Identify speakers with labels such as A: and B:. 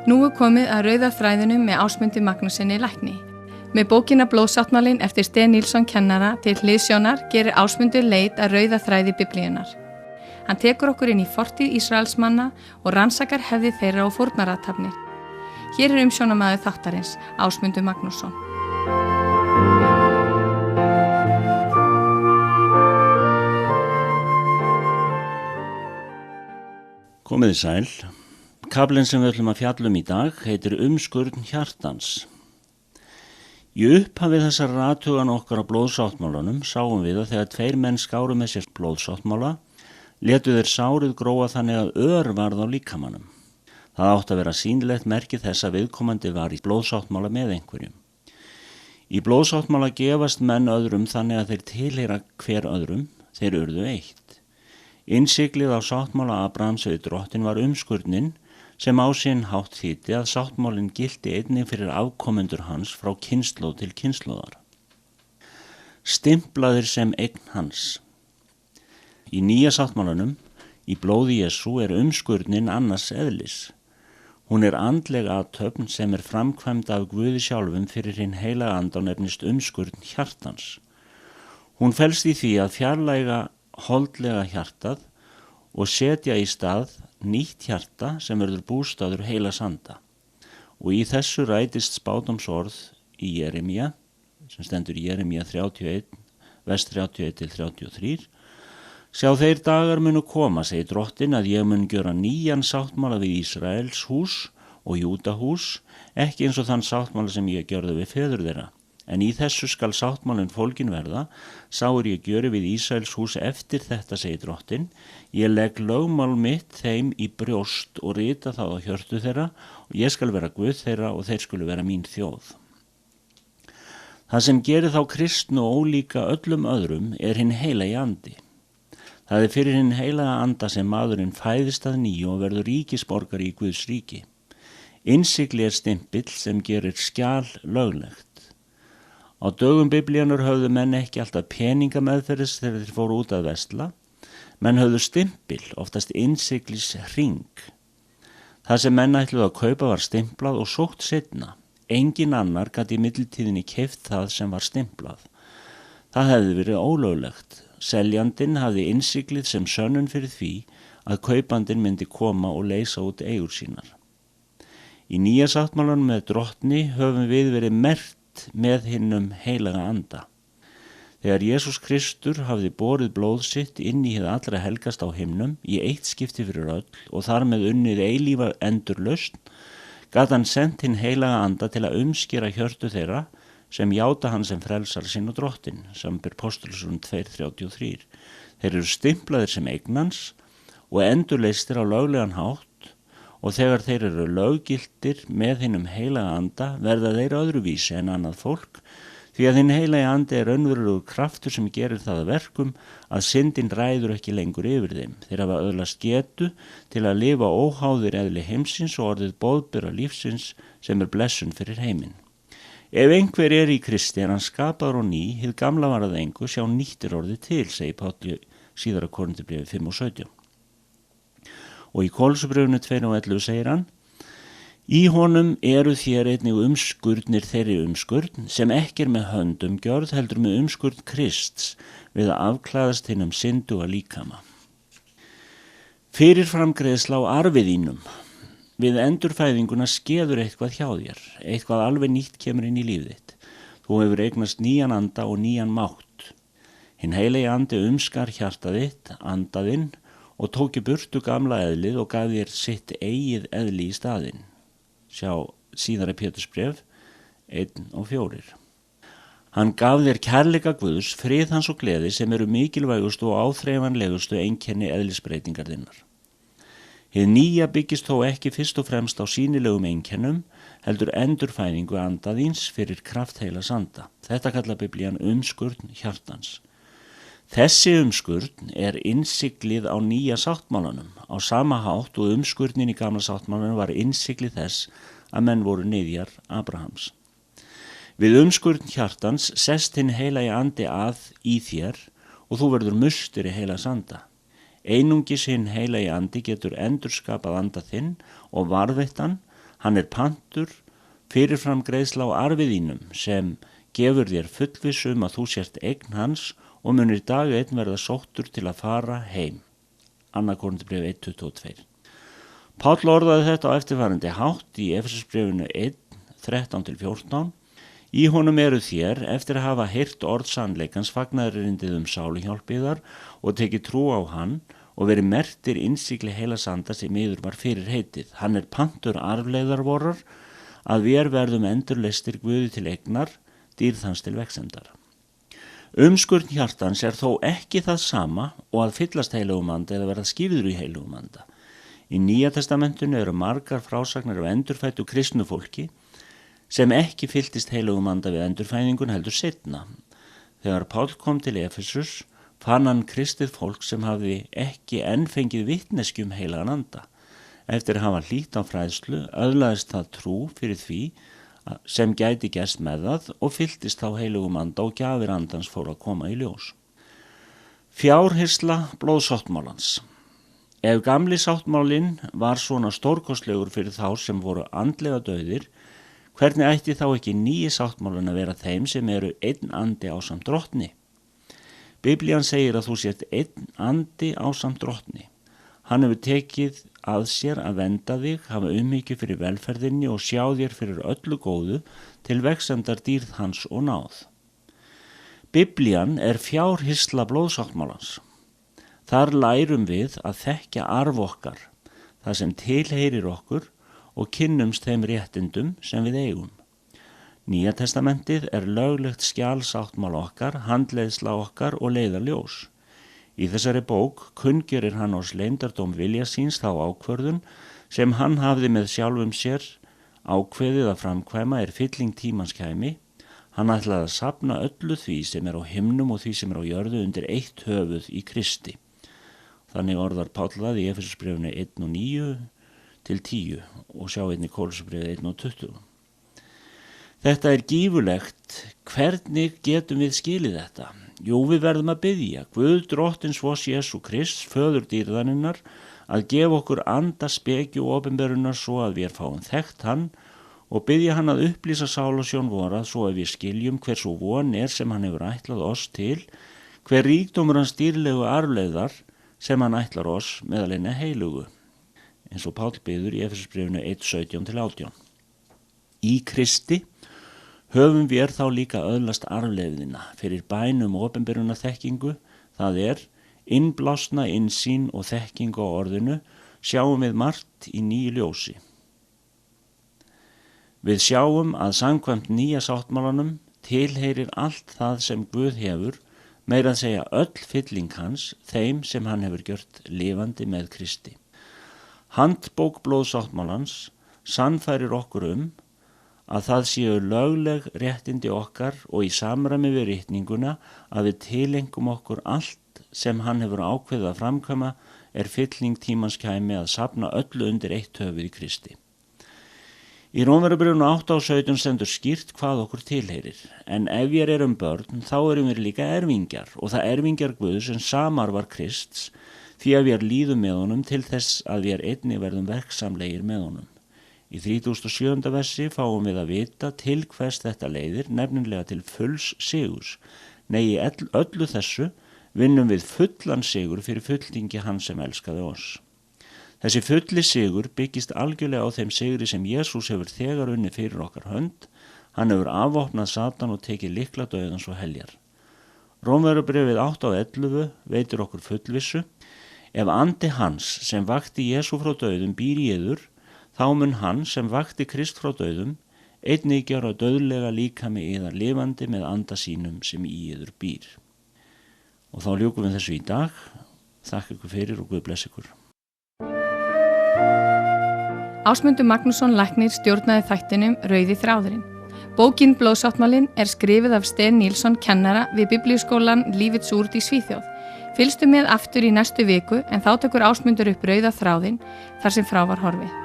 A: Nú komið að rauða þræðinum með Ásmundi Magnússyni lækni. Með bókina Blóðsáttmálinn eftir Sten Nilsson kennara til hliðsjónar gerir Ásmundur leit að rauða þræði Biblíunnar. Hann tekur okkur inn í fortíð Ísraelsmanna og rannsakar hefði þeirra og fórnarathafnir. Hér er umsjónarmaður þáttarins, Ásmundur Magnússon.
B: Komiði sæl. Kaflinn sem við ætlum að fjalla í dag heitir Umskurn hjartans. Í upphafi þessar athugan okkar á blóðsáttmálanum sáum við að þegar tveir menn skáru með sér blóðsáttmála, létu þeir sárið gróa þannig að ör varð á líkamanum. Það átti að vera sýnilegt merki þess að viðkomandi var í blóðsáttmála með einhverjum. Í blóðsáttmála gefast menn öðrum þannig að þeir tilheyra hver öðrum, þeir urðu eitt. Innsiglið á sáttmála Abrahams við Drottinn var umskurnin sem á sinn hátt þýddi að sáttmálinn gilti einnig fyrir afkomendur hans frá kynslóð til kynslóðar. Stimplaðir sem eign hans. Í nýja sáttmálanum, í blóði Jesú, er umskurnin annars eðlis. Hún er andleg athöfn sem er framkvæmd af Guði sjálfum fyrir hinn heilaga anda og nefnist umskurn hjartans. Hún felst í því að fjarlæga holdlega hjartað og setja í stað nýtt hjarta sem verður bústaður heilags anda. Og í þessu rætist spádómsorð í Jeremía, sem stendur í Jeremía 31, vers 31-33. Sjá, þeir dagar munu koma, segir Drottinn, að ég mun gjöra nýjan sáttmála við Ísraels hús og Júdahús, ekki eins og þann sáttmála sem ég gjörði við feður þeirra. En í þessu skal sáttmálinn fólgin verða, sá ég gjöri við Ísraels hús eftir þetta, segir Drottinn. Ég legg lögmál mitt þeim í brjóst og rita það á hjörtu þeirra, og ég skal vera Guð þeirra og þeir skulu vera mín þjóð. Það sem gerir þá kristnu ólíka öllum öðrum er hinn heilagi andi. Það er fyrir hinn heilaga anda sem maðurinn fæðist að nýju og verður ríkisborgari í Guðs ríki. Innsigli er stimpill sem gerir skjal löglegt. Á dögum Biblíunnar höfðu menn ekki alltaf peningameðferðis þegar þeir fóru út að versla. Menn höfðu stimpil, oftast innsiglis hring. Það sem menn ætluðu að kaupa var stimplað og sótt seinna. Engin annar gat í millitíðinni keypt það sem var stimplað. Það hefði verið ólöglegt. Seljandinn hafði innsiglið sem sönnun fyrir því að kaupandinn myndi koma og leysa út eigur sínar. Í nýja sáttmálanum með Drottni höfum við verið merkt með hinnum heilaga anda. Þegar Jesús Kristur hafði borið blóð sitt inn í hið allra helgast á himnum í eitt skipti fyrir öll og þar með unnið eilífa endurlausn, gat hann sent hinn heilaga anda til að umskera hjörtu þeirra sem játa hann sem frelsar sinn og Drottinn, samanber Postulsson 2:33. Þeir eru stimplaðir sem eignans og endurleystir á löglegan hátt, og þegar þeir eru löggiltir með hinnum heilaga anda verða þeir öðruvísi en annað fólk, því að hinn heilagi andi er raunverulegur kraftur sem gerir það að verkum að syndin ræður ekki lengur yfir þeim. Þeir hafa öðlast getu til að lifa óháðir eðli heimsins og orðið boðbera lífsins sem er blessun fyrir heiminn. Ef einhver er í Kristi er hann skapaður á ný, hið gamla var að engu, sjá nýtt er orðið til, segir Páll síðara Korintharbréfi 5:17. Og í Kólossabrifinu 2:11 segir hann: Í honum eru þér einnig umskurnir þeirri umskurn sem ekki er með höndum gjörð heldur með umskurn Krists við að afklæðast hinnum synduga líkama. Fyrirframgreiðsla á arfi þínum. Við endurfæðinguna skeður eitthvað hjá þér, eitthvað alveg nýtt kemur inn í líf þitt. Þú hefur eignast nýjan anda og nýjan mátt. Hinn heilagi andi umskar hjarta þitt, andaðinn, og tók í burtu gamla eðlið og gaf þér sitt eigið eðli í staðinn. Sjá síðara Pétursbréf 1:4. Hann gaf þér kærleika Guðs, frið hans og gleði sem eru mikilvægustu og áþreifanlegustu einkenni eðlisbreytingar þinnar. Hið nýja byggist þó ekki fyrst og fremst á sýnilegum einkennum, heldur endurfæðingu anda þíns fyrir kraft heilags anda. Þetta kallar Biblían umskurn hjartans. Þessi umskurn er innsiglið á nýja sáttmálanum, á sama hátt og umskurnin í gamla sáttmálanum var innsiglið þess að menn voru niðjar Abrahams. Við umskurn hjartans sest hinn heilagi andi að í þér og þú verður musteri heilags anda. Einungis hinn heilagi andi getur endurskapað anda þinn og varðveittan, Hann er pantur, fyrirfram greiðsla á arfi þínum sem gefur þér fullviss að þú sért eign hans og munir dag einn verða sóttur til að fara heim. 2. Korintharbréf 1:22. Páll orðaði þetta á eftirfarandi hátt í Efesusbréfinu 1:13-14. Í honum eru þér, eftir að hafa heyrt orð sannleikans, fagnaðarerindið sáluhjálp yðar og tekið trú á hann og verið merktir innsigli heilags anda sem yður var fyrir heitið. Hann er pantur arfleiðar vorar að við verðum endurleystir Guði til eignar, dýrð hans til vegsemdar. Umskurn hjartans er þó ekki það sama og að fyllast heilugum anda eða verða skýrður í heilugum anda. Í Nýja testamentinu eru margar frásagnar af endurfæddu kristnu fólki sem ekki fylltist heilugum anda við endurfæðingun heldur seinna. Þegar Páll kom til Efesus fann hann kristið fólk sem hafði ekki enn fengið vitneskju heilagan anda. Eftir að hafa hlýtt á fræðslu öðlaðist það trú fyrir því sem gæti gerst með það og fylltist þá heilugum anda og gjafir andans fór að koma í ljós. Fjárhirsla blóðsáttmálans. Ef gamli sáttmálinn var svona stórkostlegur fyrir þá sem voru andlega dauðir, hvernig ætti þá ekki nýji sáttmálinn að vera þeim sem eru einn andi ásamt drottni? Biblían segir að þú sért einn andi ásamt drottni. Hann hefur tekið að sér að venda þig, hafa umhyggju fyrir velferðinni og sjá þér fyrir öllu góðu til vegsemdar dýrð hans og náð. Biblían er fjárhirsla blóðsáttmálans. Þar lærum við að þekkja arf okkar, það sem tilheyrir okkur og kynnumst þeim réttindum sem við eigum. Nýja testamentið er löglegt skjalsáttmál okkar, handleiðsla okkar og leiðarljós. Í þessari bók kunngerir hann oss leyndardóm vilja síns þá ákvörðun sem hann hafði með sjálfum sér ákveðið að framkvæma fylling tímans kæmi. Hann ætlaði að safna öllu því sem er á himnum og því sem er á jörðu undir eitt höfuð í Kristi. Þannig orðar Páll það í Efesusbréfinu 1:9-10 og sjá einnig Kólussarbréfið 1:20. Þetta er gífurlegt. Hvernig getum við skilið þetta? Jú, við verðum að biðja Guð drottins vors Jesú Krist, föður dýrðarinnar, að gefa okkur anda spekju og opinberunar svo að við fáum þekkt hann og biðja hann að upplýsa sál og sjón vorað svo að við skiljum hversu von sem hann hefur ætlað oss til, hver ríkdómur hans dýrlegu arfleiðar sem hann ætlar oss meðal hinna heilugu, eins og Páll biður í Efesusbréfinu 1:17-18. Í Kristi höfum við þá líka öðlast arfleiðina fyrir bænum og opinberuna þekkingu, það innblásna innsýn og þekkingu á orðinu, sjáum við margt í nýju ljósi. Við sjáum að samkvæmt nýja sáttmálanum tilheyrir allt það sem Guð hefur, meira að segja öll fylling hans, þeim sem hann hefur gjört lifandi með Kristi. Handbók blóðsáttmálans sannfærir okkur að það séu lögleg réttindi okkar og í samræmi við ritninguna að við tilengum okkur allt sem hann hefur ákveðið að framkvæma fylling tímans kæmi að safna öllu undir eitt höfuð í Kristi. Í Rómverjabréfinu 8:17 stendur skýrt hvað okkur tilheyrir, en ef við erum börn þá erum við líka erfingjar og það erfingjar Guðs sem samar var Krists því að við líðum með honum til þess að við einnig verðum verksamlegir með honum. Í 37. versi fáum við að vita til hvers þetta leiðir, nefnilega til fulls sigurs. Nei, í öllu þessu vinnum við fullan sigur fyrir fulltingi hans sem elskaði oss. Þessi fulli sigur byggist algjörlega á þeim sigri sem Jesús hefur þegar unnið fyrir okkar hönd. Hann hefur afvopnað Satan og tekið lykla dauðans og heljar. Rómverjabréfið 8:11 veitir okkur fullvissu. Ef andi hans sem vakti Jesú frá dauðum býr í yður, þá mun hann sem vakti Krist frá dauðum einnig gera dauðlega líkami yðar lifandi með anda sínum sem í yður býr. Og þá ljúkum við þessu í dag. Þakka ykkur fyrir og Guð bless ykkur.
A: Ásmundur Magnússon læknir stjórnaði þættinum Rauði þráðurinn. Bókin Blóðsáttmálinn skrifuð af Sten Nilsson kennara við Biblíuskólan Lífets Ord í Svíþjóð. Fylgstu með aftur í næstu viku en þá tekur Ásmundur upp Rauða þráðinn þar sem frá var horfið.